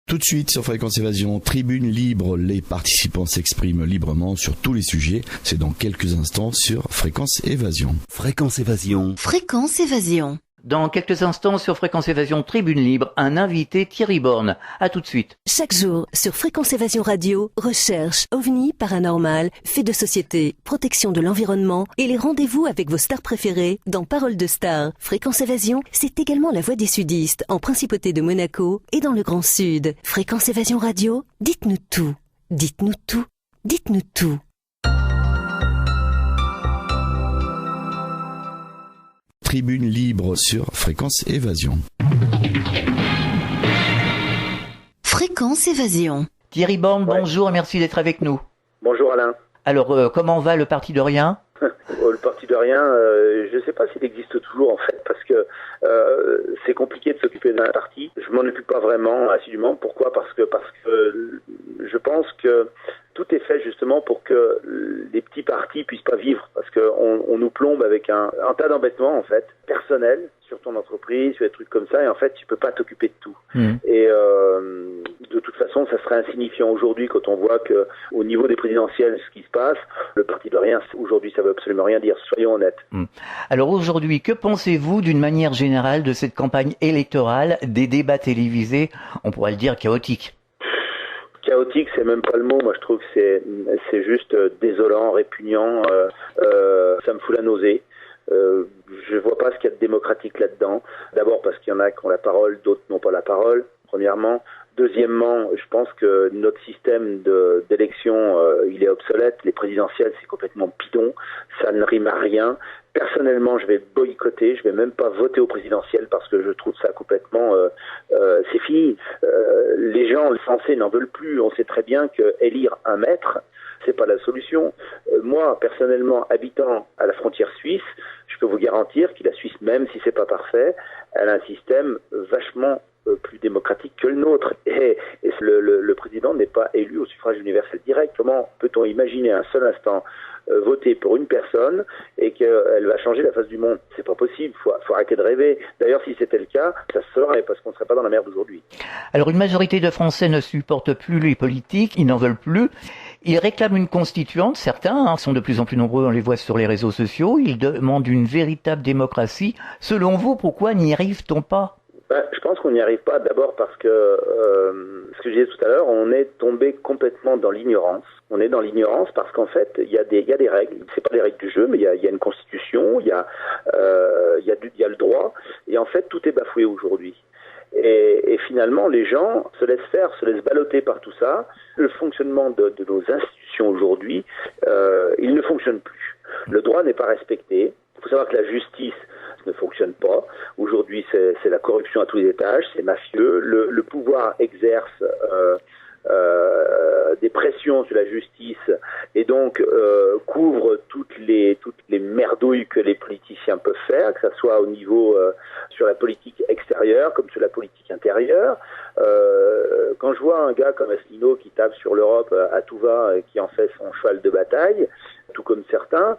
Tout de suite sur Fréquence Évasion, tribune libre, les participants s'expriment librement sur tous les sujets. C'est dans quelques instants sur Fréquence Évasion. Fréquence Évasion. Fréquence Évasion. Dans quelques instants sur Fréquence Évasion, tribune libre, un invité, Thierry Borne. À tout de suite. Chaque jour sur Fréquence Évasion Radio, recherche, ovni, paranormal, faits de société, protection de l'environnement et les rendez-vous avec vos stars préférées dans Paroles de Stars. Fréquence Évasion, c'est également la voix des sudistes en Principauté de Monaco et dans le Grand Sud. Fréquence Évasion Radio, dites-nous tout. Dites-nous tout. Dites-nous tout. Tribune libre sur Fréquence Évasion. Fréquence Évasion. Thierry Borne, bonjour et merci d'être avec nous. Bonjour Alain. Alors, comment va le Parti de Rien ? Le Parti de Rien, je ne sais pas s'il existe toujours en fait, parce que c'est compliqué de s'occuper d'un parti. Je m'en occupe pas vraiment assidûment. Pourquoi ? Parce que je pense que tout est fait justement pour que les petits partis puissent pas vivre, parce que on nous plombe avec un tas d'embêtements en fait, personnels, sur ton entreprise, sur des trucs comme ça, et en fait tu peux pas t'occuper de tout. Et de toute façon, ça serait insignifiant aujourd'hui quand on voit que au niveau des présidentielles, ce qui se passe, le Parti de Rien aujourd'hui, ça veut absolument rien dire. Soyons honnêtes. Alors aujourd'hui, que pensez-vous d'une manière générale de cette campagne électorale, des débats télévisés, on pourrait le dire chaotiques? Chaotique, c'est même pas le mot. Moi, je trouve que c'est juste désolant, répugnant. Ça me fout la nausée. Je vois pas ce qu'il y a de démocratique là-dedans. D'abord parce qu'il y en a qui ont la parole, d'autres n'ont pas la parole, premièrement. Deuxièmement, je pense que notre système d'élection, il est obsolète. Les présidentielles, c'est complètement bidon. Ça ne rime à rien. Personnellement, je vais boycotter. Je vais même pas voter au présidentiel parce que je trouve ça complètement... c'est fini. Les gens, les Français n'en veulent plus. On sait très bien que élire un maître, c'est pas la solution. Moi, personnellement, habitant à la frontière suisse, je peux vous garantir que la Suisse, même si c'est pas parfait, elle a un système vachement plus démocratique que le nôtre. Et le président n'est pas élu au suffrage universel direct. Comment peut-on imaginer un seul instant voter pour une personne et qu'elle va changer la face du monde? C'est pas possible. Faut arrêter de rêver. D'ailleurs, si c'était le cas, ça se ferait parce qu'on serait pas dans la merde aujourd'hui. Alors, une majorité de Français ne supportent plus les politiques, ils n'en veulent plus. Ils réclament une constituante, certains sont de plus en plus nombreux, on les voit sur les réseaux sociaux. Ils demandent une véritable démocratie. Selon vous, pourquoi n'y arrive-t-on pas? Je pense qu'on n'y arrive pas d'abord parce que, ce que je disais tout à l'heure, on est tombé complètement dans l'ignorance. On est dans l'ignorance parce qu'en fait, il y a des règles. C'est pas les règles du jeu, mais il y a une constitution, il y a le droit. Et en fait, tout est bafoué aujourd'hui. Et finalement, les gens se laissent faire, se laissent balloter par tout ça. Le fonctionnement de nos institutions aujourd'hui, il ne fonctionne plus. Le droit n'est pas respecté. Il faut savoir que la justice ne fonctionne pas. Aujourd'hui, c'est la corruption à tous les étages, c'est mafieux. Le pouvoir exerce des pressions sur la justice et donc couvre toutes les merdouilles que les politiciens peuvent faire, que ça soit au niveau sur la politique extérieure comme sur la politique intérieure. Quand je vois un gars comme Asselineau qui tape sur l'Europe à tout va et qui en fait son cheval de bataille, tout comme certains,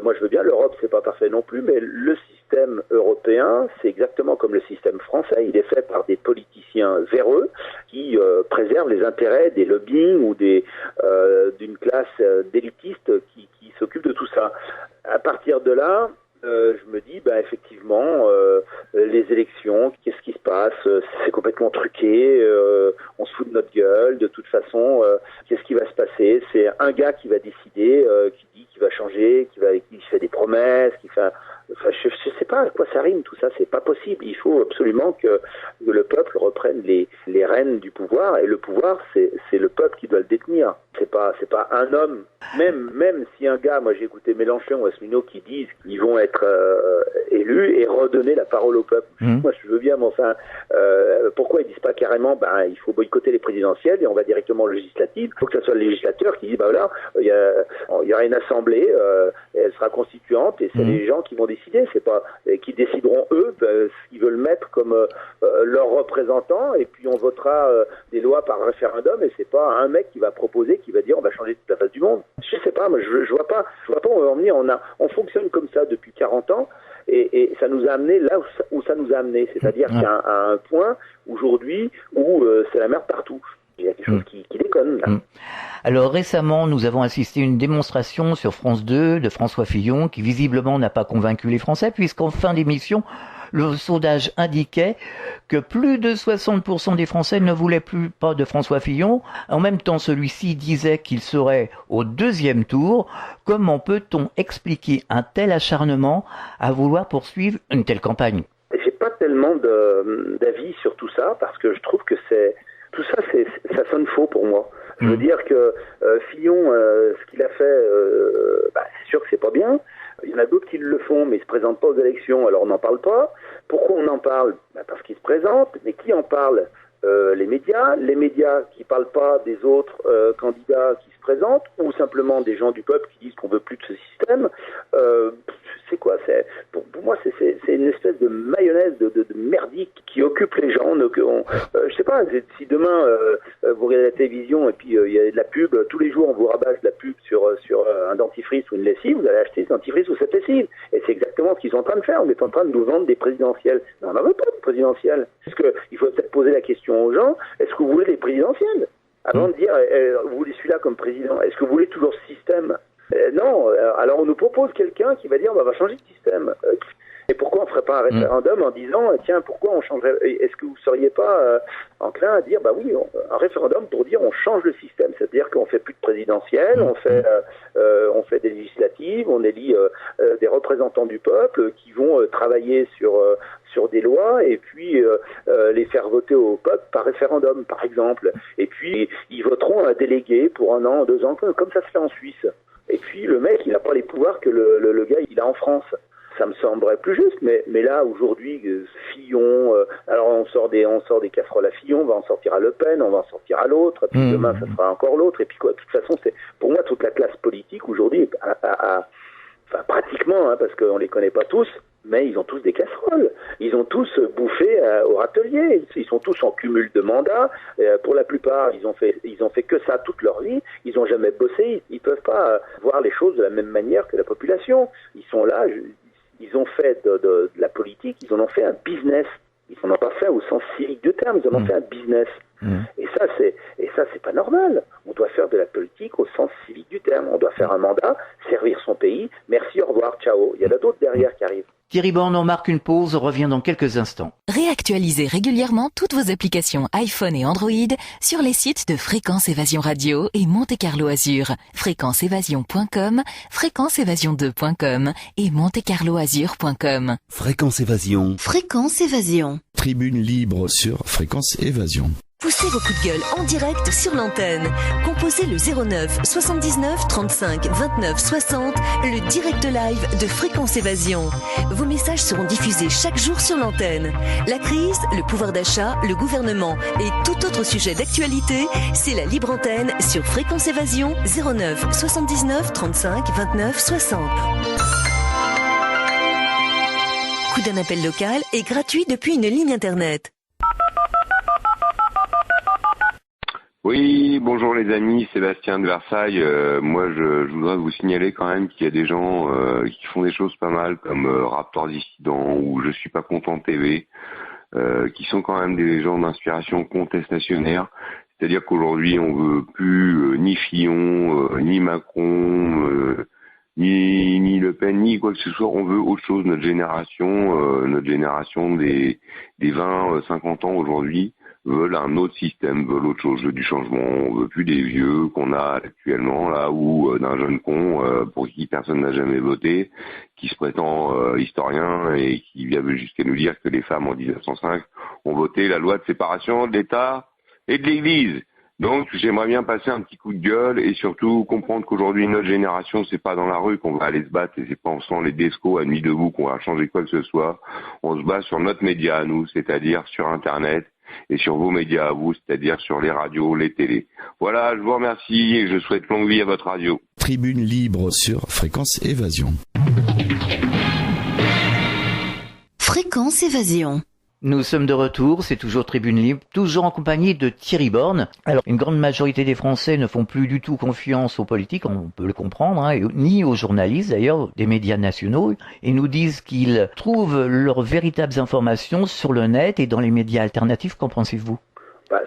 moi je veux bien, l'Europe c'est pas parfait non plus, mais le système européen, c'est exactement comme le système français, il est fait par des politiciens véreux qui préservent les intérêts des lobbying ou d'une classe d'élitistes qui s'occupe de tout ça. À partir de là, je me dis, effectivement, les élections, qu'est-ce qui se passe? C'est complètement truqué, on se fout de notre gueule, de toute façon, qu'est-ce qui va se passer? C'est un gars qui va décider, qui dit qu'il va changer, qui fait des promesses, je sais pas à quoi ça rime tout ça, c'est pas possible. Il faut absolument que le peuple reprenne les rênes du pouvoir, et le pouvoir c'est le peuple qui doit le détenir. C'est pas un homme. Même si un gars, moi j'ai écouté Mélenchon ou Asselineau qui disent qu'ils vont être élus et redonner la parole au peuple. Moi je veux bien, mais enfin pourquoi ils disent pas carrément il faut boycotter les présidentielles et on va directement aux législatives? Il faut que ce soit le législateur qui dit voilà, il y aura une assemblée, elle sera constituante et c'est les gens qui vont décider, c'est pas qui décideront eux ce qu'ils veulent mettre comme leurs représentants, et puis on votera des lois par référendum, et c'est pas un mec qui va proposer, qui va dire on va changer toute la face du monde. Je sais pas, moi je vois pas où on va en venir. On fonctionne comme ça depuis 40 ans, et ça nous a amené là où ça nous a amené, c'est-à-dire qu'à un point aujourd'hui où c'est la merde partout. Il y a quelque chose qui déconne là. Alors récemment, nous avons assisté à une démonstration sur France 2 de François Fillon qui visiblement n'a pas convaincu les Français puisqu'en fin d'émission, le sondage indiquait que plus de 60% des Français ne voulaient plus pas de François Fillon. En même temps, celui-ci disait qu'il serait au deuxième tour. Comment peut-on expliquer un tel acharnement à vouloir poursuivre une telle campagne ? J'ai pas tellement d'avis sur tout ça parce que je trouve que tout ça, ça sonne faux pour moi. Je veux dire que Fillon, ce qu'il a fait, c'est sûr que c'est pas bien. Il y en a d'autres qui le font, mais ils se présentent pas aux élections, alors on n'en parle pas. Pourquoi on en parle ? Parce qu'ils se présentent, mais qui en parle ? Les médias qui parlent pas des autres candidats qui se présentent, ou simplement des gens du peuple qui disent qu'on veut plus de ce système. C'est quoi ? Pour moi, c'est une espèce de mayonnaise de merdique qui occupe les gens. Donc, je sais pas, si demain vous regardez la télévision et puis il y a de la pub, tous les jours on vous rabâche de la pub sur un dentifrice ou une lessive, vous allez acheter ce dentifrice ou cette lessive. Et c'est exactement ce qu'ils sont en train de faire. On est en train de nous vendre des présidentielles. Non, on n'en veut pas de présidentielles. Parce que il faut peut-être poser la question aux gens, est-ce que vous voulez des présidentielles ? Avant de dire, vous voulez celui-là comme président, est-ce que vous voulez toujours ce système ? Non, alors on nous propose quelqu'un qui va dire, on va changer de système. Et pourquoi on ne ferait pas un référendum en disant, tiens, pourquoi on changerait ? Est-ce que vous ne seriez pas enclin à dire, oui, un référendum pour dire on change le système, c'est-à-dire qu'on fait plus de présidentielle, on fait des législatives, on élit des représentants du peuple qui vont travailler sur des lois et puis les faire voter au peuple par référendum, par exemple. Et puis ils voteront un délégué pour 1 an, 2 ans, comme ça se fait en Suisse. Et puis le mec, il n'a pas les pouvoirs que le gars il a en France. Ça me semblerait plus juste, mais là aujourd'hui, Fillon, alors on sort des casseroles à Fillon, on va en sortir à Le Pen, on va en sortir à l'autre, puis demain ça sera encore l'autre, et puis quoi. De toute façon, c'est pour moi toute la classe politique aujourd'hui, pratiquement, parce qu'on les connaît pas tous, mais ils ont tous des casseroles. Ils ont tous bouffé au râtelier. Ils sont tous en cumul de mandats. Pour la plupart, ils ont fait que ça toute leur vie. Ils ont jamais bossé. Ils peuvent pas voir les choses de la même manière que la population. Ils sont là. Ils ont fait de la politique. Ils en ont fait un business. Ils en ont pas fait au sens civique du terme. Ils en ont fait un business. Et ça, c'est pas normal. On doit faire de la politique au sens civique du terme. On doit faire un mandat, servir son pays. Merci, au revoir, ciao. Il y en a d'autres derrière qui arrivent. Thierry Borne, on marque une pause, on revient dans quelques instants. Réactualisez régulièrement toutes vos applications iPhone et Android sur les sites de Fréquence Évasion Radio et Monte Carlo Azur. FréquenceÉvasion.com, FréquenceÉvasion2.com et MonteCarloAzur.com. Fréquence Évasion. Fréquence Évasion. Tribune libre sur Fréquence Évasion. Poussez vos coups de gueule en direct sur l'antenne. Composez le 09 79 35 29 60, le direct live de Fréquence Évasion. Vos messages seront diffusés chaque jour sur l'antenne. La crise, le pouvoir d'achat, le gouvernement et tout autre sujet d'actualité, c'est la libre antenne sur Fréquence Évasion 09 79 35 29 60. Coup d'un appel local est gratuit depuis une ligne internet. Oui, bonjour les amis, Sébastien de Versailles. Moi, je voudrais vous signaler quand même qu'il y a des gens qui font des choses pas mal, comme Raptor Dissident ou Je suis pas content TV, qui sont quand même des gens d'inspiration contestationnaire. C'est-à-dire qu'aujourd'hui, on veut plus ni Fillon, ni Macron, ni Le Pen, ni quoi que ce soit. On veut autre chose. Notre génération des 20-50 ans aujourd'hui, veulent un autre système, veulent autre chose, veulent du changement. On veut plus des vieux qu'on a actuellement là, ou d'un jeune con pour qui personne n'a jamais voté, qui se prétend historien et qui vient jusqu'à nous dire que les femmes en 1905 ont voté la loi de séparation de l'État et de l'Église. Donc j'aimerais bien passer un petit coup de gueule et surtout comprendre qu'aujourd'hui notre génération, c'est pas dans la rue qu'on va aller se battre et c'est pas en faisant les descos à nuit debout qu'on va changer quoi que ce soit. On se bat sur notre média à nous, c'est-à-dire sur Internet et sur vos médias à vous, c'est-à-dire sur les radios, les télés. Voilà, je vous remercie et je souhaite longue vie à votre radio. Tribune libre sur Fréquence Évasion. Fréquence Évasion. Nous sommes de retour, c'est toujours Tribune Libre, toujours en compagnie de Thierry Borne. Alors, une grande majorité des Français ne font plus du tout confiance aux politiques, on peut le comprendre, ni aux journalistes d'ailleurs, des médias nationaux. Ils nous disent qu'ils trouvent leurs véritables informations sur le net et dans les médias alternatifs. Qu'en pensez-vous ?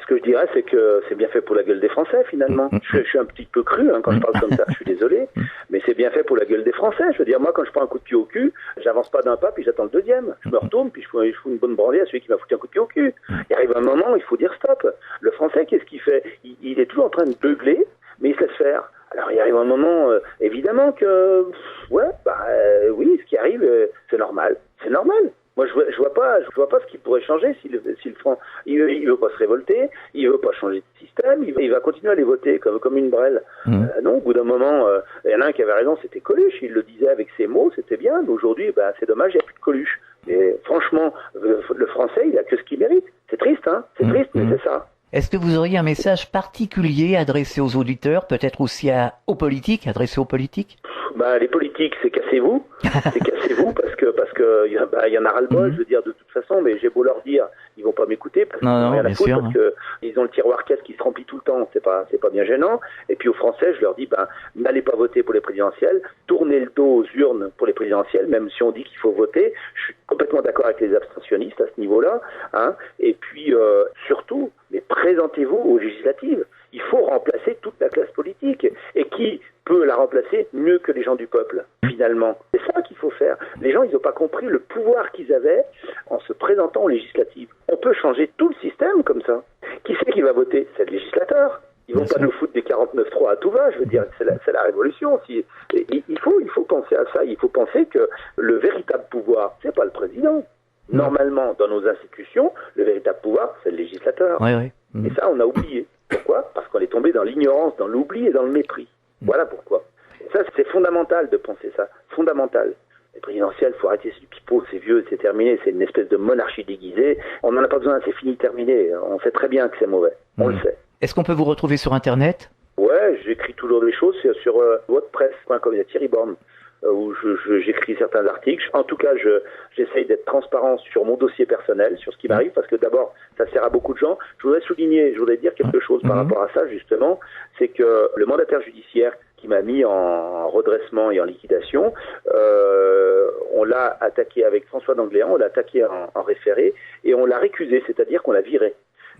Ce que je dirais, c'est que c'est bien fait pour la gueule des Français, finalement. Je suis un petit peu cru quand je parle comme ça, je suis désolé, mais c'est bien fait pour la gueule des Français. Je veux dire, moi, quand je prends un coup de pied au cul, j'avance pas d'un pas, puis j'attends le deuxième. Je me retourne, puis je fous une bonne branlée à celui qui m'a foutu un coup de pied au cul. Il arrive un moment où il faut dire stop. Le Français, qu'est-ce qu'il fait ? Il est toujours en train de beugler, mais il se laisse faire. Alors, il arrive un moment, évidemment que, oui, ce qui arrive, c'est normal. C'est normal. Moi, je vois pas ce qui pourrait changer si le Front, il veut pas se révolter, il veut pas changer de système, il va continuer à les voter comme une brêle. Non, au bout d'un moment, il y en a un qui avait raison, c'était Coluche, il le disait avec ses mots, c'était bien, mais aujourd'hui, c'est dommage, il n'y a plus de Coluche. Et franchement, le Français, il a que ce qu'il mérite. C'est triste, c'est triste, mais c'est ça. Est-ce que vous auriez un message particulier adressé aux auditeurs, peut-être aussi adressé aux politiques ? Les politiques, c'est cassez-vous. C'est cassez-vous parce que il y en a ras-le-bol, je veux dire, de toute façon, mais j'ai beau leur dire, ils vont pas m'écouter parce qu'ils n'ont rien à foutre, parce que ils ont le tiroir caisse qui se remplit tout le temps, c'est pas bien gênant. Et puis aux Français, je leur dis, n'allez pas voter pour les présidentielles, tournez le dos aux urnes pour les présidentielles, même si on dit qu'il faut voter. Je suis complètement d'accord avec les abstentionnistes à ce niveau-là, Et puis, surtout, mais présentez-vous aux législatives. Il faut remplacer toute la classe politique. Et qui peut la remplacer mieux que les gens du peuple, finalement? C'est ça qu'il faut faire. Les gens, ils n'ont pas compris le pouvoir qu'ils avaient en se présentant aux législatives. On peut changer tout le système comme ça. Qui c'est qui va voter? C'est le législateur. Ils vont pas nous foutre des 49.3 à tout va, je veux dire, c'est la révolution. Il faut penser à ça. Il faut penser que le véritable pouvoir, c'est pas le président. Normalement, dans nos institutions, le véritable pouvoir, c'est le législateur. Oui. Et ça, on a oublié. Pourquoi? Parce qu'on est tombé dans l'ignorance, dans l'oubli et dans le mépris. Voilà pourquoi. Et ça, c'est fondamental de penser ça. Fondamental. Les présidentielles, il faut arrêter, c'est du pipeau, c'est vieux, c'est terminé, c'est une espèce de monarchie déguisée. On n'en a pas besoin, c'est fini, terminé. On sait très bien que c'est mauvais. On le sait. Est-ce qu'on peut vous retrouver sur Internet? Ouais, j'écris toujours des choses sur wordpress.com, il y a Thierry Borne, où j'écris certains articles. En tout cas, j'essaye d'être transparent sur mon dossier personnel, sur ce qui m'arrive, parce que d'abord, ça sert à beaucoup de gens. Je voudrais dire quelque chose par rapport à ça, justement, c'est que le mandataire judiciaire qui m'a mis en redressement et en liquidation, on l'a attaqué avec François d'Angléan, on l'a attaqué en référé, et on l'a récusé, c'est-à-dire qu'on l'a viré.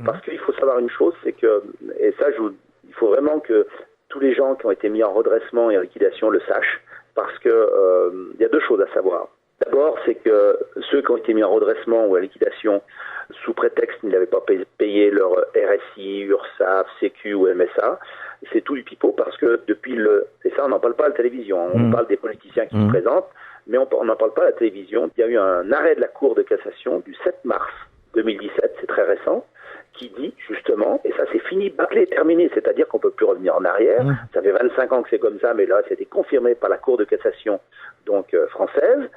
Parce qu'il faut savoir une chose, c'est que, et ça, il faut vraiment que tous les gens qui ont été mis en redressement et en liquidation le sachent, parce que il y a deux choses à savoir. D'abord, c'est que ceux qui ont été mis en redressement ou à liquidation sous prétexte qu'ils n'avaient pas payé leur RSI, URSSAF, Sécu ou MSA, c'est tout du pipeau parce que et ça on n'en parle pas à la télévision, on parle des politiciens qui se présentent, mais on n'en parle pas à la télévision. Il y a eu un arrêt de la Cour de cassation du 7 mars 2017, c'est très récent, qui dit justement, et ça c'est fini, bâclé, terminé, c'est-à-dire qu'on ne peut plus revenir en arrière, ça fait 25 ans que c'est comme ça, mais là c'était confirmé par la Cour de cassation française,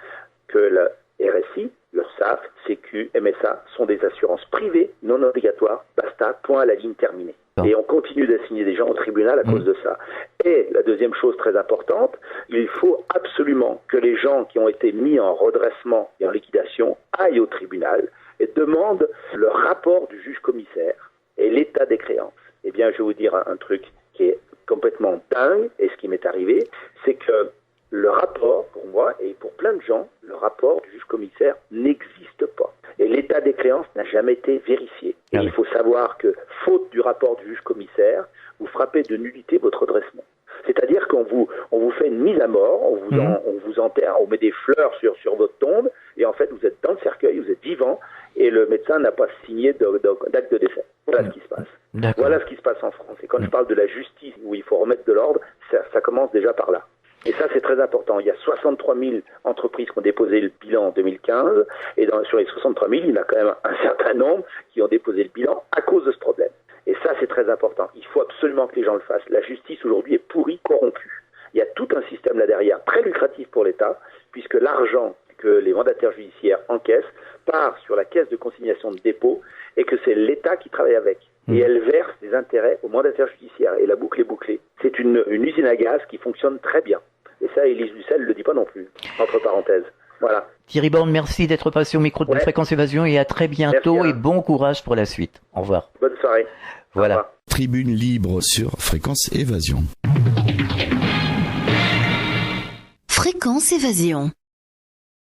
que le RSI, l'URSSAF, Sécu, MSA sont des assurances privées, non obligatoires, basta, point à la ligne terminée. Et on continue d'assigner des gens au tribunal à cause de ça. Et la deuxième chose très importante, il faut absolument que les gens qui ont été mis en redressement et en liquidation aillent au tribunal et demandent le rapport du juge-commissaire et l'état des créances. Eh bien, je vais vous dire un truc qui est complètement dingue, et ce qui m'est arrivé, c'est que le rapport, pour moi et pour plein de gens, le rapport du juge-commissaire n'existe pas. Et l'état des créances n'a jamais été vérifié. Et il faut savoir que, faute du rapport du juge-commissaire, vous frappez de nullité votre redressement. C'est-à-dire qu'on vous fait une mise à mort, on vous enterre, on met des fleurs sur votre tombe, et en fait vous êtes dans le cercueil, vous êtes vivant, et le médecin n'a pas signé d'acte de décès. Voilà ce qui se passe. D'accord. Voilà ce qui se passe en France. Et quand je parle de la justice, où il faut remettre de l'ordre, ça commence déjà par là. Et ça, c'est très important. Il y a 63 000 entreprises qui ont déposé le bilan en 2015, et sur les 63 000, il y en a quand même un certain nombre qui ont déposé le bilan à cause de ce problème. Et ça, c'est très important. Il faut absolument que les gens le fassent. La justice, aujourd'hui, est pourrie, corrompue. Il y a tout un système là derrière, très lucratif pour l'État, puisque l'argent que les mandataires judiciaires encaissent part sur la caisse de consignation de dépôt, et que c'est l'État qui travaille avec. Et elle verse des intérêts aux mandataires judiciaires. Et la boucle est bouclée. C'est une usine à gaz qui fonctionne très bien. Et ça, Élise Lucet ne le dit pas non plus, entre parenthèses. Voilà. Thierry Borne, merci d'être passé au micro de Fréquence Évasion et à très bientôt et bon courage pour la suite. Au revoir. Bonne soirée. Voilà. Tribune libre sur Fréquence Évasion. Fréquence Évasion.